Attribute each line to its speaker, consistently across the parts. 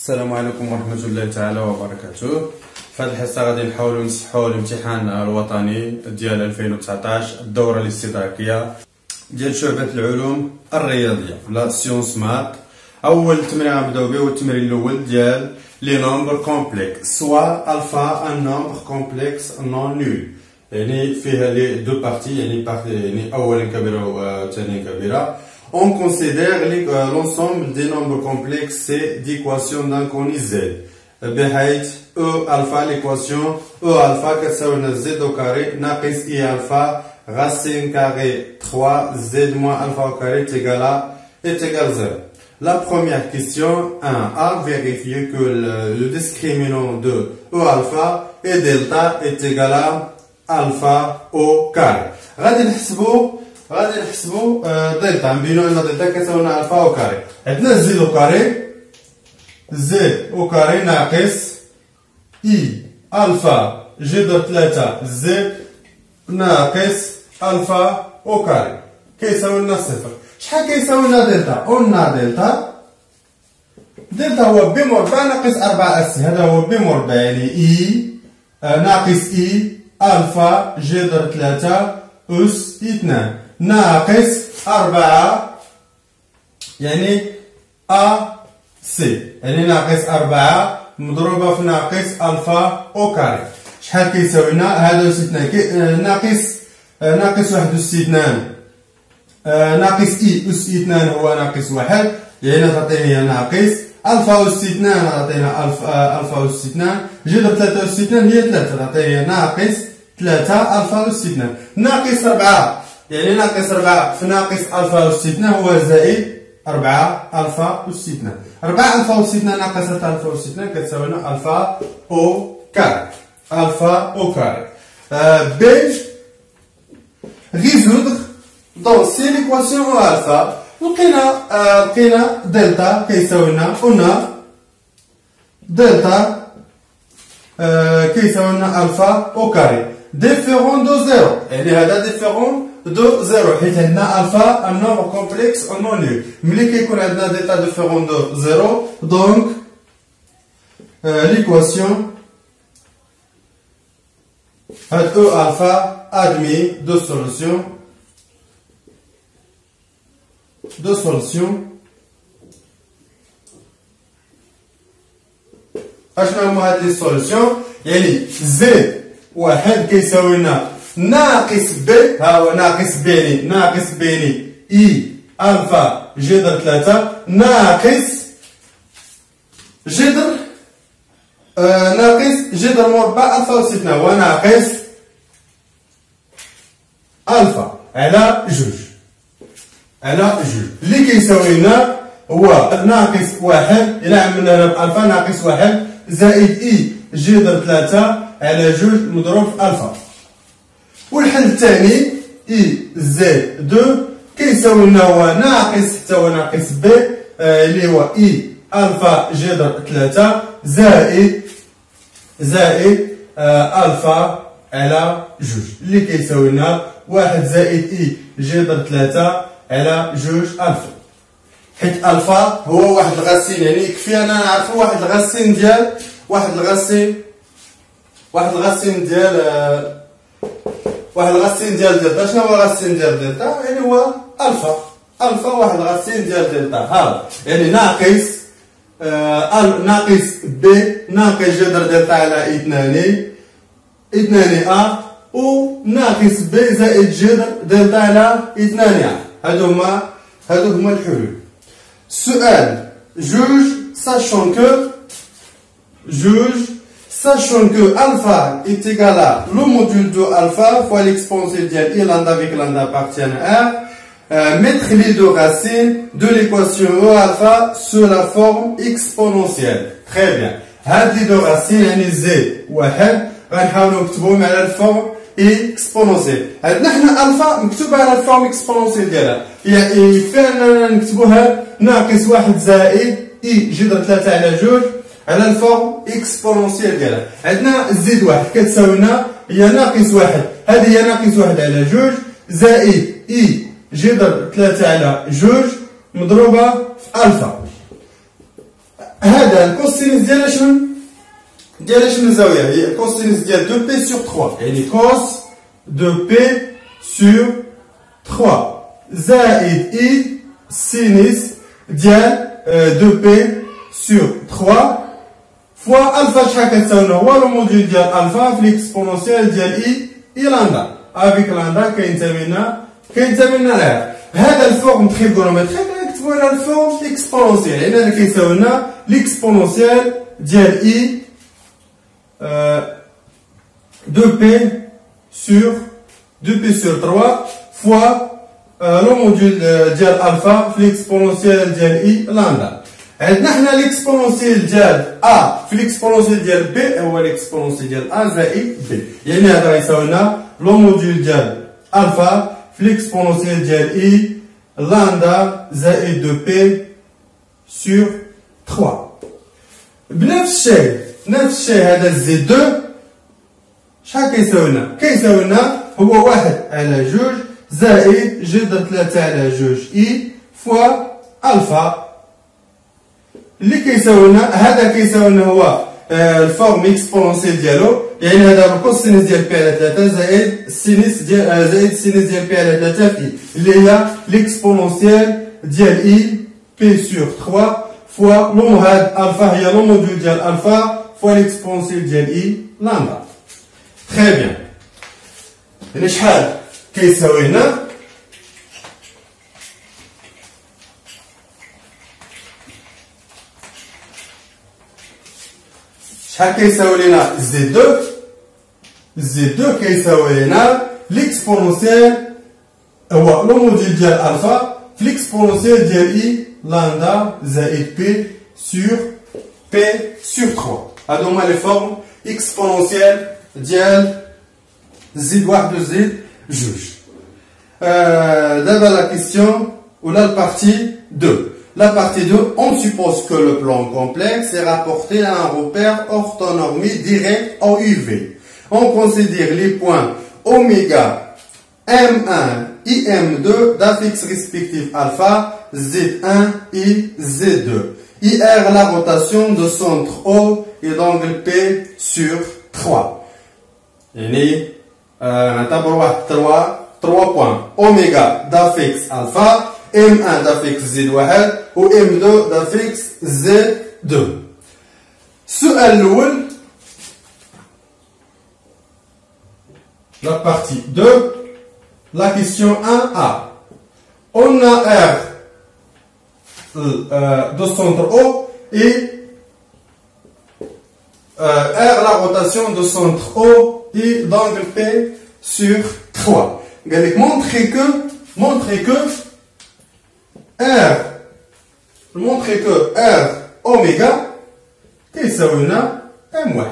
Speaker 1: السلام عليكم ورحمة الله تعالى وبركاته. في هذه الحصة غادي نحاولوا نصححوا الامتحان الوطني ديال 2019 الدورة الاستدراكية ديال شعبة العلوم الرياضية لا سيونس مات. أول تمرين غنبداو به هو التمرين الأول ديال لي نومبر كومبلكس سوا الفا ان نومبر كومبلكس نون نول، يعني فيها لي دو بارتي، يعني أولا كبيرة وثانيا كبيرة. On considère l'ensemble des nombres complexes c'est d'équations d'inconnu z بحيث E alpha l'équation E alpha كتساوي z au carré ناقص I alpha racine carré 3 z moins alpha au carré est égal 0. La première question 1 a vérifié que le discriminant de E alpha et delta est égal à alpha au carré. غادي نحسبو دلتا، نبينو ان دلتا كتساوي الفا او كاري. عندنا زد او كاري، زد او كاري ناقص اي الفا جذر 3 زد ناقص الفا او كاري كيساوي لنا صفر. شحال كيساوي لنا دلتا؟ قلنا دلتا هو بي مربع ناقص 4 اس، هذا هو بي مربع يعني اي ناقص اي الفا جذر 3 اس 2 ناقص 4 يعني ا سي، يعني ناقص 4 مضروبة في ناقص الفا او كاري. شحال كيساوي لنا؟ هذا اس 2 ناقص 1 اس 2 ناقص اي اس 2 هو ناقص 1، يعني تعطيني ناقص الفا اس 2 تعطينا الفا اس 2 جذر 3 اس 2 هي 3 تعطيني ناقص 3 الفا اس 2 ناقص 4، يعني ناقص 4 في ناقص الفا اس 2 هو زائد 4 الفا اس 2. 4 الفا اس 2 ناقص 3 الفا اس 2 كتساوي لنا الفا او كاري. الفا او كاري. B résoudre dans ces l'équation او الفا. لقينا دلتا كيساوي لنا قلنا دلتا كيساوي لنا الفا او كاري ديفيرون دو زيرو، يعني هذا ديفيرون دو زيرو حيت عندنا الفا ان نومبر كومبلكس او نون نول. ملي كيكون عندنا ديتا ديفيرون دو زيرو دونك ليكواسيون هاد او الفا ادمي دو سوليسيون اشنو هما هاد لي سوليسيون؟ يعني زد واحد كيساوي لنا ناقص ب، ها هو ناقص ب يعني ناقص ب يعني اي الفا جذر 3 ناقص جذر مربع الفا اس 2 وناقص الفا على جوج اللي كيساوي لنا هو ناقص 1 إلا عملنا هنا بالفا ناقص 1 زائد اي جذر 3 على جوج مضروب في الفا. والحل الثاني اي زد 2 كيساوي لنا هو ناقص حتى هو ناقص ب اللي هو اي الفا جذر 3 زائد الفا على جوج اللي كيساوي لنا 1 زائد اي جذر 3 على جوج الفا. حيت الفا هو واحد الغاسين، يعني يكفي انا نعرفو واحد الغاسين ديال دلتا. شنو هو غاسين ديال دلتا؟ يعني هو الفا واحد الغاسين ديال دلتا. ها يعني ناقص ب ناقص جذر دلتا على 2 ا و ناقص ب زائد جذر دلتا على 2 ا. هادو هما الحلول. سؤال جوج sachant que alpha est égal à le module de alpha fois l'exponentielle dial i lambda avec lambda appartient à R, mettre les deux racines de l'équation E alpha sous la forme exponentielle. Très bien. هاد les deux racines يعني z واحد غنحاولوا نكتبوهم على الفورم اكسبونونسيال. عندنا حنا الفا مكتوبه على الفورم اكسبونونسيال ديالها، يعني يكفي اننا نكتبوها ناقص 1 زائد اي جذر 3 على جوج على الفورم اكسبونونسيال ديالها. عندنا زد واحد كتساوي لنا هي ناقص 1، هذه هي ناقص 1 على جوج زائد اي جذر 3 على جوج مضروبه في الفا. هذا الكوسينوس ديال شنو؟ ديال شنو الزاوية؟ هي الكوسينوس ديال 2 بي سور 3 يعني كوس 2 بي سور 3 زائد اي سينوس ديال 2 بي سور 3 فوا الفا شحال كتساوي هو لو موديول ديال الفا في ليكسبونونسيال ديال اي لاندا افيك لاندا كينتمي لنا لها. هذا الفورم تريغونومتريك نكتبو على الفورم اكسبونونسيال يعني هذا كيساوي لنا ليكسبونونسيال ديال اي 2 بي سور 3 فوا لو موديول ديال الفا في ليكسبونونسيال ديال اي لاندا. عندنا حنا ليكسبونونسيال ديال ا في ليكسبونونسيال ديال بي هو ليكسبونونسيال ديال ا زائد بي يعني هذا غيساوي لنا لو موديول ديال الفا في ليكسبونونسيال ديال اي لاندا زائد 2 بي سور 3. بنفس الشيء هذا زد 2 شحال كيساوي لنا؟ كيساوي لنا هو 1 على 2 زائد جذر 3 على 2 اي فوا الفا اللي كيساوي لنا هذا كيساوي لنا هو الفورم اكسبونونسيال ديالو يعني هذا الكوسينوس ديال بي على 3 زائد السينوس ديال بي على 3 في اي اللي هي ليكسبونونسيال ديال اي بي سور 3 فوا لو هاد الفا هي لو موديول ديال الفا فوا ليكسبونونسيال ديال اي لامدا. تري بيان يعني شحال كيساوي لنا شحال كيساوي لنا زد 2 كيساوي لنا ليكسبونونسيال هو لو موديول ديال الفا في ليكسبونونسيال ديال اي لاندا زائد بي سور 3. هادو هما لي فورم اكسبونونسيال ديال زد 1 و زد 2. دابا لا كيسيون ولا البارتي 2. La partie 2, on suppose que le plan complexe est rapporté à un repère orthonormé direct en UV. On considère les points oméga, M1 et M2 d'affixe respectif alpha, Z1 et Z2. IR la rotation de centre O et d'angle P sur 3. يعني نعتبروا 3 points. Oméga d'affixe alpha, M1 d'affixe Z1 و M2 d'affixe Z2. السؤال الأول la partie 2 la question 1A. On a R de centre O et R la rotation de centre O et d'angle P sur 3. Montrer que R oméga كيساوي لنا M1.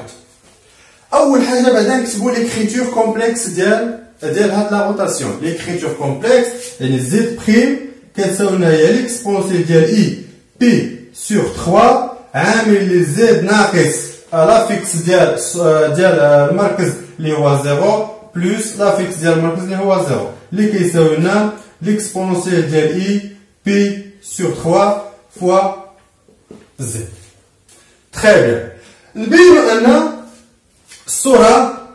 Speaker 1: أول حاجة بعدا نكتبو ليكريتور كومبلكس ديال هاد لا روتاسيون. ليكريتور كومبلكس يعني زد بريم كتساوي لنا هي ليكسبونسيال ديال اي بي سور 3 عامل لي زد ناقص لافيكس ديال المركز اللي هو 0 بلس لافيكس ديال المركز اللي هو 0 اللي كيساوي لنا ليكسبونسيال ديال اي بي sur 3 fois Z. Très bien. نبينو أن الصورة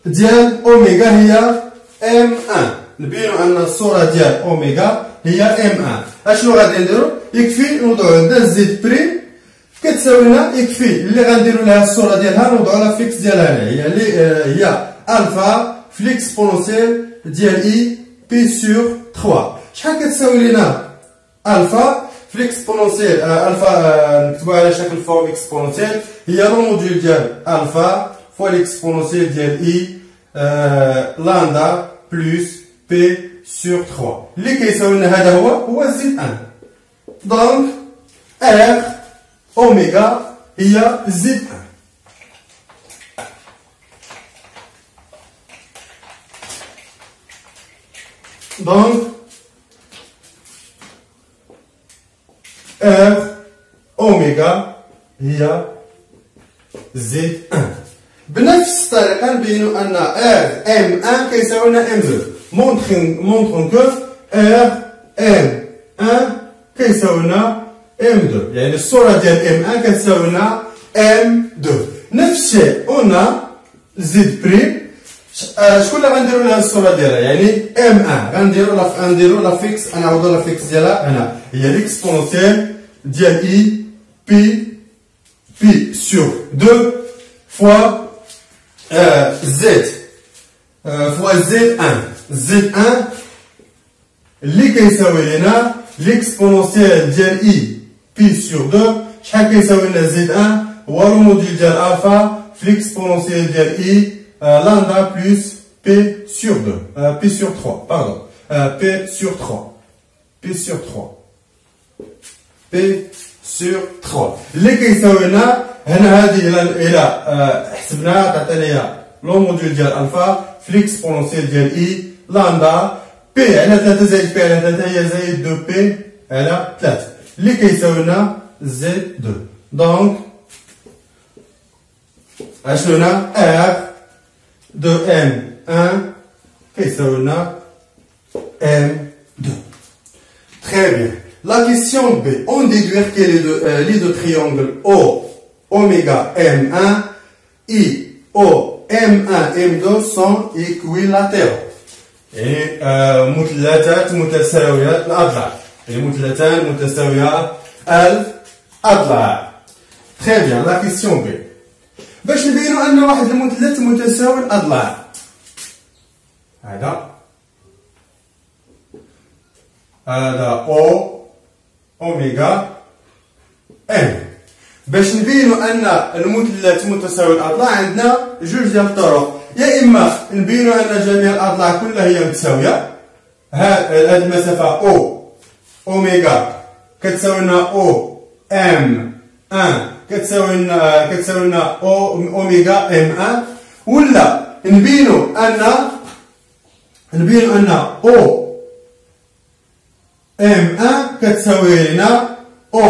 Speaker 1: ديال أوميغا هي M1. نبينو أن الصورة ديال أوميغا هي M1. أشنو غادي نديرو؟ يكفي نوضعو عندنا زد بريم كتساوي لنا يكفي اللي غنديرو لها الصورة ديالها نوضعو لها فيكس ديالها هي ألفا في ليكسبونونسيال ديال إي بي سور 3. شحال كتساوي لنا الفا في ليكسبونونسيال الفا نكتبوها على شكل فورم اكسبونونسيال هي لو موديول ديال الفا فوا ليكسبونونسيال ديال اي لاندا بلس بي سور 3 اللي كيساوي لنا هذا هو زد 1. دونك ار اوميغا هي زد 1. دونك R أوميغا هي زد 1. بنفس الطريقة نبينو أن R M1 كيساوي لنا M2. montrons que R M1 كيساوي لنا M2. يعني الصورة ديال M1 كتساوي لنا M2. نفس الشيء قلنا زد بريم. شكون اللي غنديرو لها الصورة ديالها؟ يعني M1 غنديرو لا فيكس، غنعوضو لا فيكس ديالها هنا، هي ليكسبونسيال ديال اي بي سور 2 فوا زد فوا زد 1. زد 1 اللي كيساوي لنا ليكسبونسيال ديال اي بي سور 2. شحال كيساوي لنا زد 1؟ هو لو موديل ديال الفا في ليكسبونسيال ديال اي lambda plus P sur 2, P sur 3, pardon, P sur 3, P sur 3, P sur 3. اللي كيساوي لنا هنا هذه الى حسبناها تعطينا لو موديل ديال الفا في ليكسبونسيال ديال اي لامدا بي على 3 زائد بي على 3 هي زائد 2 بي على 3 اللي كيساوي لنا زد 2. دونك اشنو هنا ار de M1 كيساوي لنا M2. Très bien. La question B. On déduire que les deux triangles O, oméga M1 et O, M1, M2 sont équilatéraux. يعني مثلثات متساويات الأضلاع. يعني مثلثان متساويات الأضلاع. Très bien. La question B. باش نبينو ان واحد المثلث متساوي الاضلاع، هذا او اوميغا ام. باش نبينو ان المثلث متساوي الاضلاع عندنا جوج ديال الطرق، يا اما نبينو ان جميع الاضلاع كلها هي متساويه، هذه المسافه او اوميغا كتساوي لنا او ام 1 كتساوي لنا اوميغا ام 1، ولا نبينو ان او ام 1 كتساوي لنا او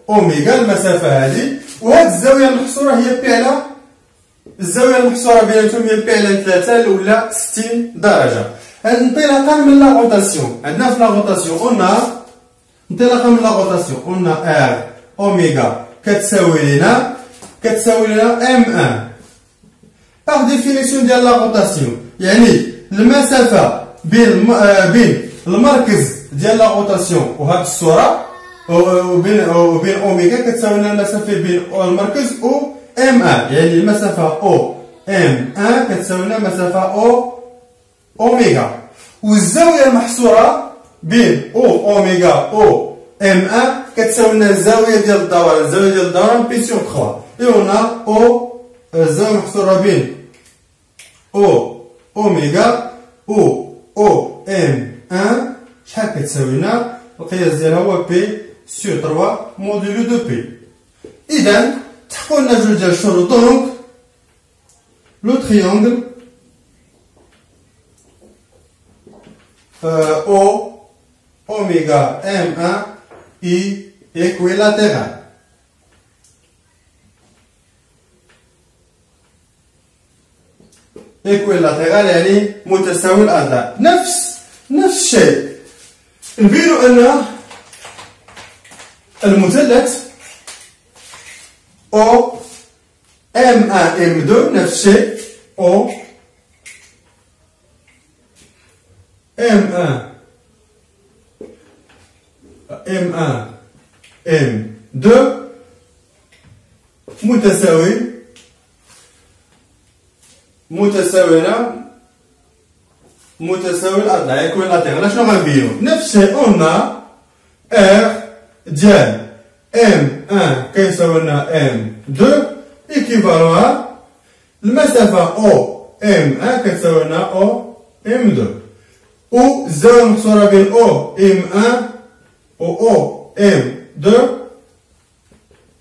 Speaker 1: اوميغا المسافه هذه، وهاد الزاويه المحصوره هي بي على الزاويه المحصوره بيناتهم هي بي على 3 ولا 60 درجه. هاد انطلاقا من لا روتاسيون عندنا في لا روتاسيون قلنا انطلاقا من لا روتاسيون قلنا ار اوميغا كتساوي لنا M1 par définition ديال لا روتاسيون، يعني المسافة بين المركز ديال لا روتاسيون وهاد الصورة وبين أوميغا كتساوي لنا المسافة بين المركز و M1، يعني المسافة O M1 كتساوي لنا مسافة O أوميغا، والزاوية المحصورة بين O أوميغا O M1 كتساوي لنا الزاوية ديال الدوران، الزاوية ديال الدوران بي سور 3، إيونا أو الزاوية محصورة بين أو أوميغا أو إم 1 شحال كتساوي لنا؟ القياس ديالها هو بي سور 3 موديلو دو بي. إذا تحققوا لنا جوج ديال الشروط. دونك لو تريونغل أو أوميغا إم 1 équilatéral. équilatéral يعني متساوي الأضلاع. نفس الشيء نبينو أن المثلث O M1 M2 نفس الشيء O M1 M1 M2 متساوي الأضلاع إيكويلاتيرال. شنو غنبينو؟ نفس الشيء قلنا R ديال M1 كيساوي لنا M2 إيكيفالون المسافة O M1 كتساوي لنا O M2، و الزاوية المحصورة بين O M1 و M2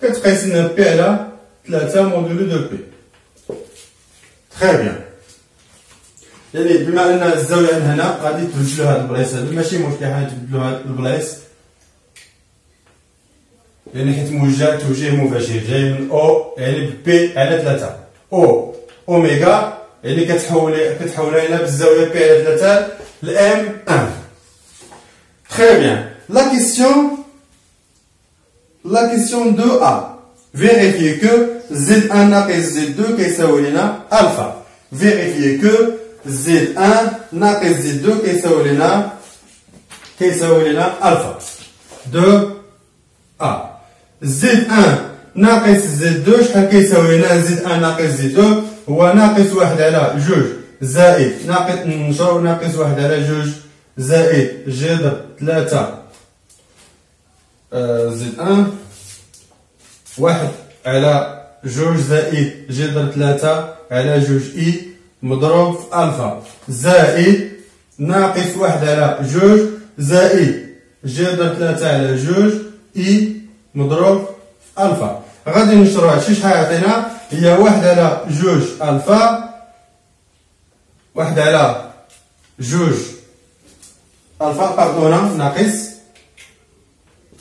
Speaker 1: كتقيس لنا بي على 3 موديلو دو بي. تخي بيان. يعني بما ان الزاوية من هنا غادي تبدلو هاد البلايص هادو، ماشي مشكل غادي تبدلو هاد البلايص، يعني حيت توجيه مباشر جاي من او يعني بي على 3 او اوميغا، يعني كتحولها لنا بالزاوية بي على 3 لام 1. تخي بيان. La question La question 2A. Vérifiez que Z1 ناقص Z2 كيساوي لنا ألفا. Vérifiez que Z1 ناقص Z2 كيساوي لنا ألفا. 2A. Z1 ناقص Z2 شحال كيساوي لنا Z1 ناقص Z2 هو ناقص 1 على 2 زائد ناقص 1 على 2 زائد جذر 3 Z1 1 على 2 زائد جذر 3 على 2 إي مضروب في ألفا زائد ناقص 1 على 2 زائد جذر 3 على 2 إي مضروب في ألفا. غادي نشروها شحال يعطينا؟ هي 1 على 2 ألفا 1 على 2 ألفا باردونا ناقص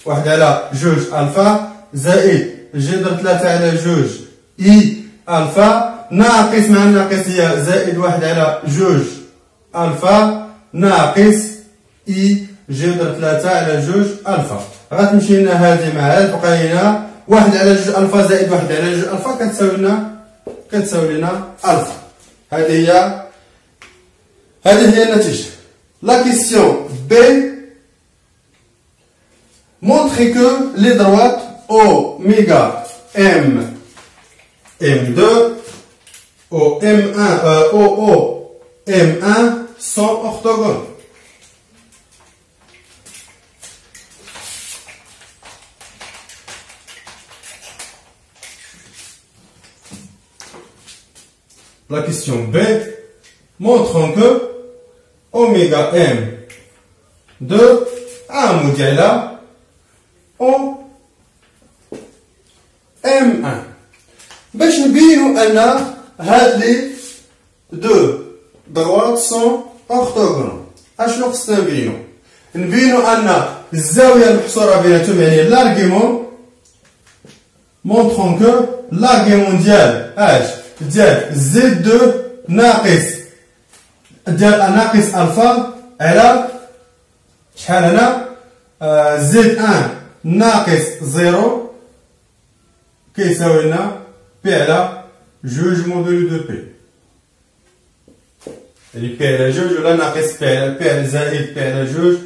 Speaker 1: 1 على 2 ألفا زائد جذر 3 على 2 إي ألفا ناقص مع الناقص هي زائد 1 على 2 ألفا ناقص إي جذر 3 على 2 ألفا. غتمشي لنا هذه مع هذه تبقى لنا 1 على 2 ألفا زائد 1 على 2 ألفا كتساوي لنا ألفا. هذه هي النتيجة. La question B. Montrez que les droites oméga M2 M1 sont orthogones. La question B. Montrons que oméga M2 a un modèle au M1. باش نبينوا أن هاد لي دو droites sont orthogones. أشنو خصنا نبينوا؟ نبينوا أن الزاوية المحصورة بيناتهم يعني l'argument montrons que l'argument ديال Z2 ناقص ألفا على شحال هنا Z1 ناقص 0 كيساوي لنا بي على 2 موديل دو بي. يعني بي على 2 ولا ناقص بي على زائد بي على 2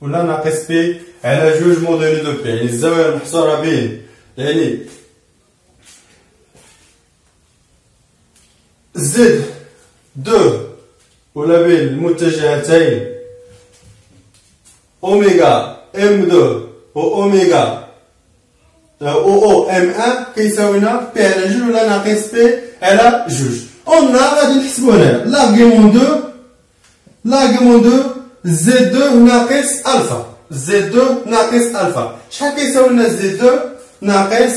Speaker 1: ولا ناقص بي على 2 موديل دو بي. يعني الزاوية المحصورة بين يعني Z2 ولا بين المتجهتين اوميغا M2 و اوميغا M1 كيساوي لنا بي على 2 ولا ناقص بي على 2. قلنا غادي نحسبو هنا لاغيمون 2 Z2 ناقص ألفا. Z2 ناقص ألفا شحال كيساوي لنا Z2 ناقص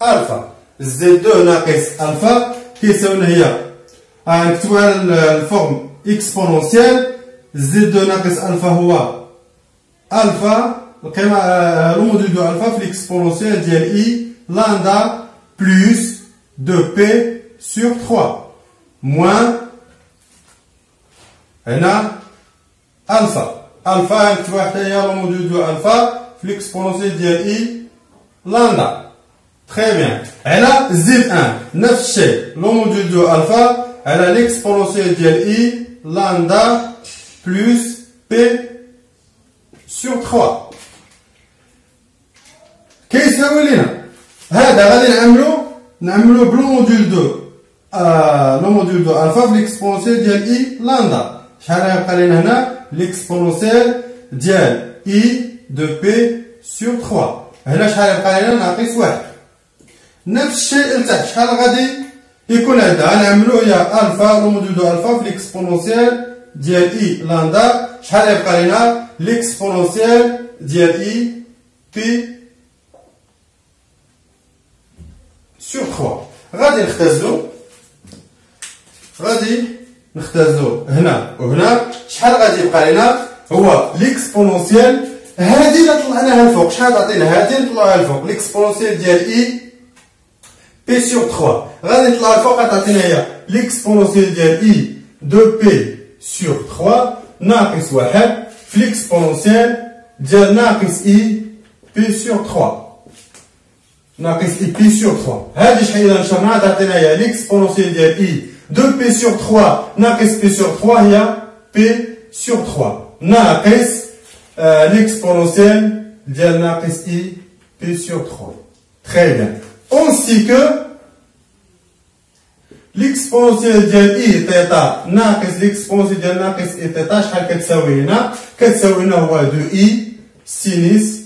Speaker 1: ألفا؟ Z2 ناقص ألفا كيساوي لنا هي نكتبوها الفورم اكسبونونسيال. Z2 ناقص ألفا هو ألفا القيمة لو موديل دو ألفا في الاكسبونونسيال ديال إي لاندا بلس 2 بي سور 3 موان هنا ألفا نكتبوها حتى هي لو موديل دو ألفا في الاكسبونونسيال ديال إي لاندا. تري بيان. على Z1 نفس الشيء لو موديل دو ألفا على l'exponentielle ديال إي لاندا بلس بي سور 3 كيساوي لنا هذا غادي نعملو بلو موديل دو ألفا في l'exponentielle ديال إي لاندا. شحال غيبقى لنا هنا l'exponentielle ديال إي دو بي سور 3 هنا شحال يبقى لنا ناقص 1. نفس الشيء لتحت شحال غادي يكون هذا غنعملو هي ألفا لو موديل دو ألفا في l'exponentielle ديال إي لاندا شحال يبقى لنا l'exponentielle ديال إي بي سور 3. غادي نختزلو هنا وهنا شحال غادي يبقى لنا هو l'exponentielle هادي اللي طلعناها الفوق شحال تعطينا هادي نطلعوها الفوق l'exponentielle ديال إي بي سور 3 غادي نطلع الفوق تعطينا هي l'exponentielle ديال إي دو بي سور 3 ناقص 1 في l'exponentielle ديال ناقص إي P بي سور 3 ناقص اي بي سور 3. هذه شحال اذا نشرناها تعطينا هي ليكسبونونسيال ديال اي دو بي سور 3 ناقص بي سور 3 هي بي سور 3 ناقص l'exponentielle ديال ناقص اي بي سور 3. Très bien. Ainsi que l'exponentielle ديال اي ثيتا ناقص l'exponentielle ديال ناقص اي ثيتا شحال كتساوي هنا؟ كتساوي هنا هو دو اي سينيس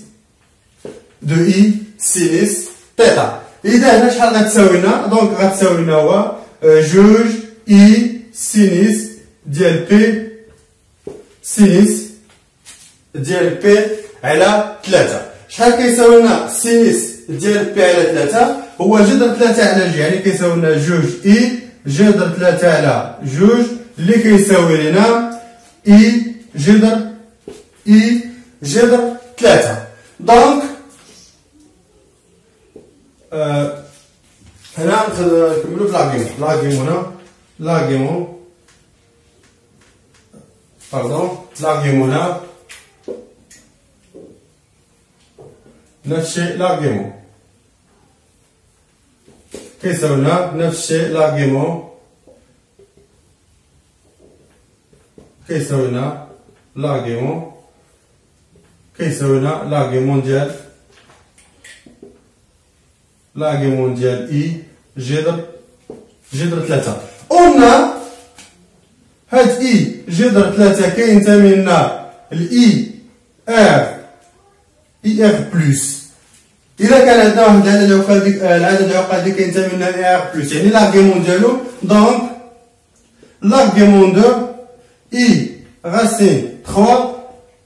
Speaker 1: ثيتا. إذا هنا شحال غتساوي لنا؟ دونك غتساوي لنا هو جوج اي سينيس ديال بي سينيس ديال بي على 3. شحال كيساوي لنا سينيس ديال بي على 3؟ هو جذر 3 على جوج، يعني كيساوي لنا جوج اي جذر 3 على جوج اللي كيساوي لنا اي جذر 3. دونك هنا نكملو في لاغيمون هنا لاغيمون هنا نفس الشيء لاغيمون كيساوي لنا نفس الشيء لاغيمون كيساوي لنا لاغيمون ديال اي جذر 3. قلنا هاد اي جذر 3 كينتمي لنا الاي ار بلس. اذا كان عندنا واحد العدد العقدي كينتمي لنا الاي ار بلس، يعني لاغيمون ديالو دونك لاغيمون دو اي راسين 3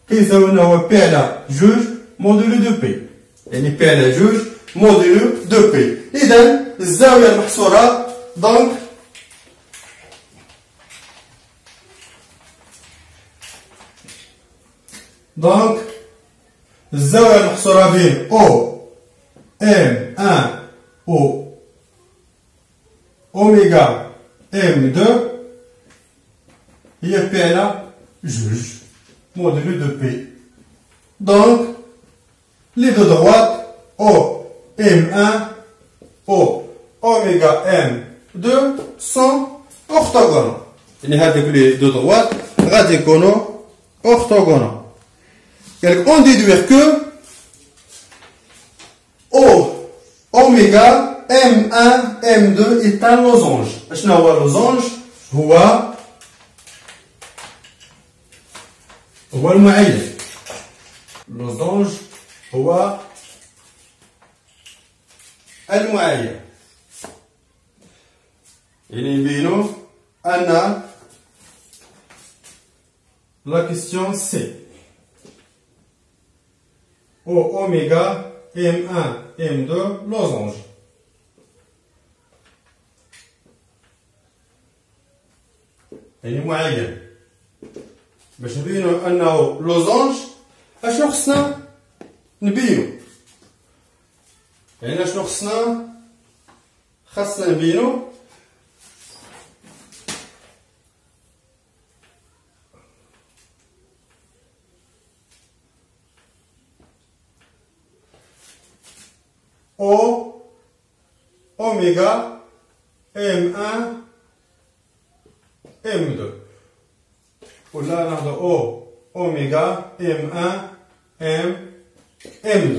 Speaker 1: كيساوي لنا هو بي على جوج موديلو دو بي، يعني بي على جوج موديلو دو بي. اذا الزاويه المحصوره دونك الزاويه المحصوره بين او ام 1 و اوميغا ام 2 هي بي على جوج موديلو دو بي. دونك لي دو droite او M1 او اوميغا M2 sont orthogonaux، يعني هذوك لي دو droite غادي يكونوا orthogonaux. قالك on déduire que oméga M1 M2 est un losange. شنو هو اللوزونج؟ هو المعين. اللوزونج هو المعين، يعني نبينو أن لا كيستيون سي او اوميغا M1 M2 لوزونج. يعني معين. باش نبينو أنه لوزونج أشنو خصنا نبينو؟ يعني شنو خاصنا نبينو او اوميغا M1 M2 ولا ناخدو او اوميغا M1 M2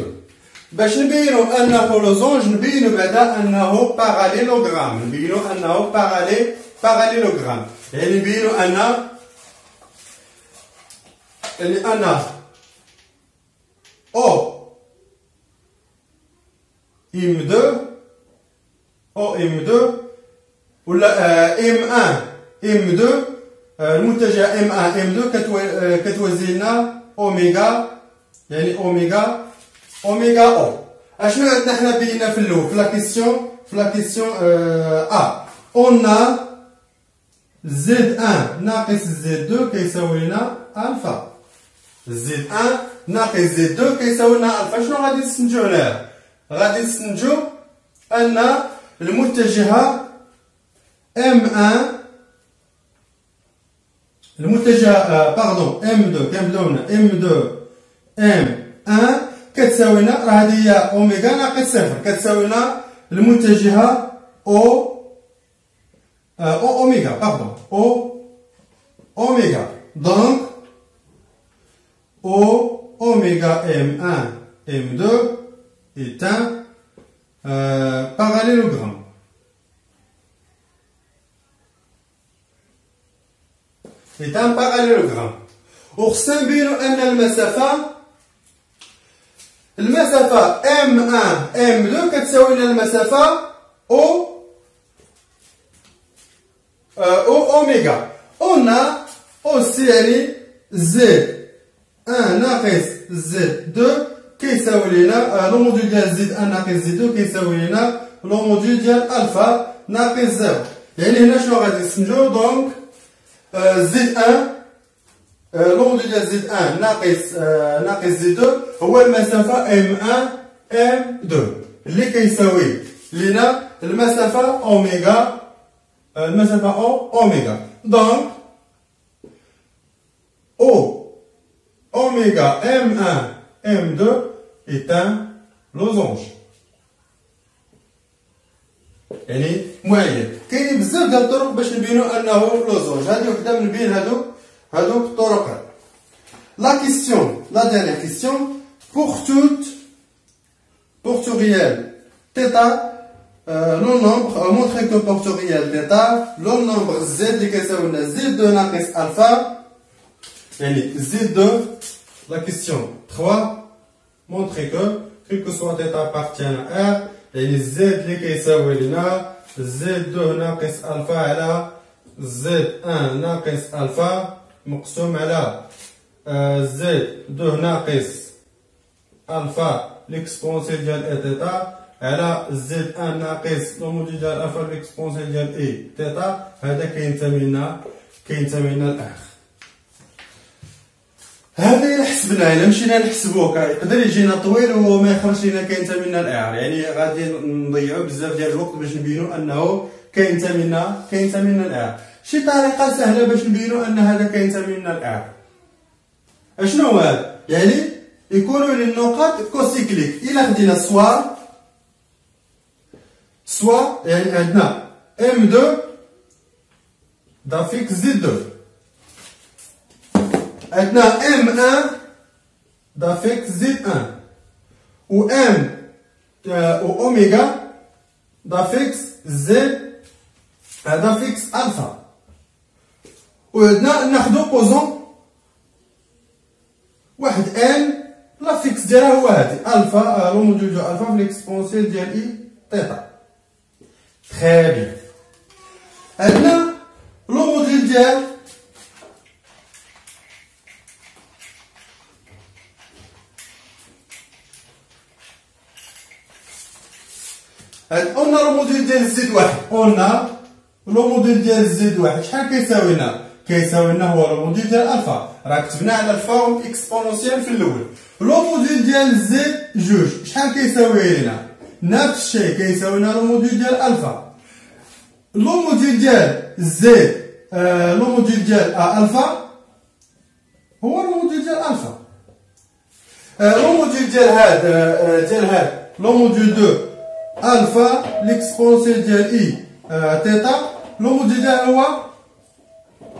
Speaker 1: باش نبينو انه لوزونج. نبينو بعدا انه باراليلوغرام، باراليلوغرام، يعني نبينو ان او M2 ولا M1 M2 المتجه M1 M2 كتوازي لنا اوميغا، يعني اوميغا او. اشنو عندنا حنا بينا في الاول في لا كيسيون ا؟ قلنا زد 1 ناقص زد 2 كيساوي لنا الفا. زد 1 ناقص زد 2 كيساوي لنا الفا. شنو غادي نستنتجو هنا؟ غادي نستنتجو ان المتجه M1 M2 كنبداو هنا M1 كتساوي كتساوي لنا راه هذه هي اوميغا ناقص صفر كتساوي لنا المتجهه او اوميغا باردون او اوميغا. دونك او اوméga m1 m2 est un parallélogramme. est un parallélogramme. وخصنا نبينو ان المسافة m1 m2 كتساوي لنا المسافة او اوميغا. قلنا aussi يعني z1 ناقص z2 كيساوي لنا لو موديل ديال z1 ناقص z2 كيساوي لنا لو موديل ديال الفا ناقص 0. يعني هنا شنو غادي نسمجو؟ دونك z1 لو موديل ديال z1 ناقص z2 هو المسافة m1 m2 اللي كيساوي لنا المسافة اوميغا اوميغا. دونك O oméga M1 M2 est un losange. يعني معين. كاينين بزاف ديال الطرق باش نبينو انه لوزونج. هادو وحده من بين هادوك الطرق. La dernière question, pour tout réel θ le nombre montrer que pour tout réel θ le nombre z اللي كيساوي لنا z2 ناقص الفا. يعني Z2, la question 3, montrer que, quel que soit θ appartient à R, يعني Z اللي كيساوي لنا Z2 ناقص ألفا على Z1 ناقص ألفا مقسوم على Z2 ناقص ألفا ليكسبونسيال ديال إي تيتا على Z1 ناقص لو موديل ديال ألفا ليكسبونسيال ديال إي تيتا. هذا كينتمي لنا الآخر. هذا إلا حسبناه إلا مشينا نحسبوه يقدر يجينا طويل وما يخرجش لنا كينتمي لنا الإعر. يعني غادي نضيعو بزاف ديال الوقت باش نبينو أنه كينتمي لنا الإعر. شي طريقة سهلة باش نبينو أن هذا كينتمي لنا الإعر. أشنو هو هذا؟ يعني يكونوا لي النقط كوسيكليك. إلا خدينا سوا يعني عندنا M2 دافيكس Z2 عندنا M1 دافيكس Z1 و M و أوميغا دافيكس Z دافيكس ألفا. و عندنا ناخدو بوزون واحد N لافيكس ديالها هو هادي ألفا لو موديل ديال ألفا في ليكسبونسيال ديال إي تيتا. تخي بيان. عندنا لو موديل ديال قلنا لو موديل ديال زد واحد. قلنا لو موديل ديال زد واحد شحال كيساوي لنا؟ كيساوي لنا هو لو موديل ديال الفا. راه كتبنا على الفورم اكسبونونسيال في الاول. لو موديل ديال زد جوج شحال كيساوي لنا؟ نفس الشيء كيساوي لنا لو موديل ديال الفا. لو موديل ديال زد لو موديل ديال الفا هو لو موديل ديال الفا. لو موديل ديال هاد لو موديل دو الفا ليكسبونسيال ديال اي تيتا لو موديل ديال هو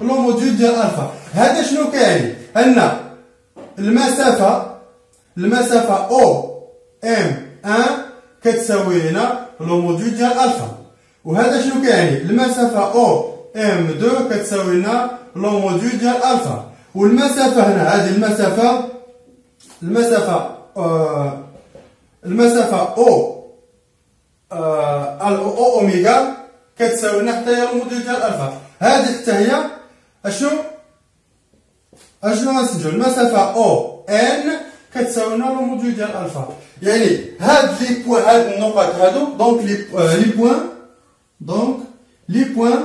Speaker 1: لو موديل ديال الفا. هذا شنو كيعني؟ ان المسافه او ام 1 كتساوي لنا لو موديل ديال الفا. وهذا شنو كيعني؟ المسافه او ام 2 كتساوي لنا لو موديل ديال الفا. والمسافه هنا هذه المسافه او اوميغا كتساوي لنا حتى هي لو موديل ديال الفا. هذه حتى هي اشنو غنسميو المسافه او ان كتساوي لنا لو موديل ديال الفا. يعني هاد النقط هادو دونك لي بوين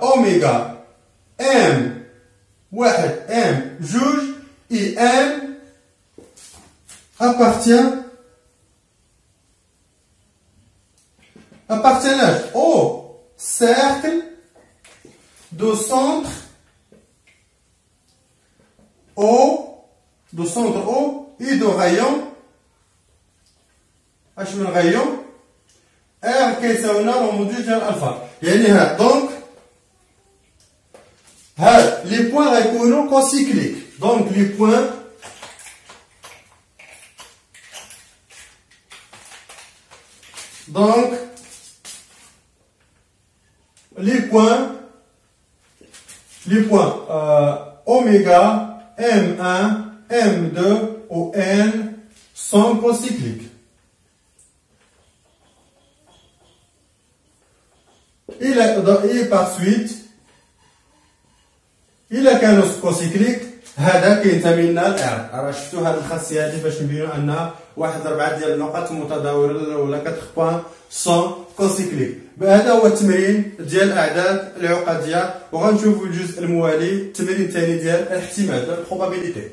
Speaker 1: اوميغا ام واحد ام جوج اي ام appartiennent au cercle de centre O دو سونتر او اي دو غايون اش من غايون ار كيساوي لنا لو موديل ديال الفا. يعني ها دونك هاد لي بوين غيكونوا كوسيكليك. دونك لي بوين donc les points oméga, M1, M2 ou N sont cocycliques. Et par suite, إلا كانوا كوسيكليك هذا كينتمي لنا الار. راه شفتوا هذه الخاصيه هذه باش نبينوا ان واحد 4 ديال النقط متداوله ولا 4 بوان سون كوسيكليك. هذا هو التمرين ديال الاعداد العقديه، وغنشوفوا الجزء الموالي التمرين الثاني ديال الاحتمال البروبابيليتي.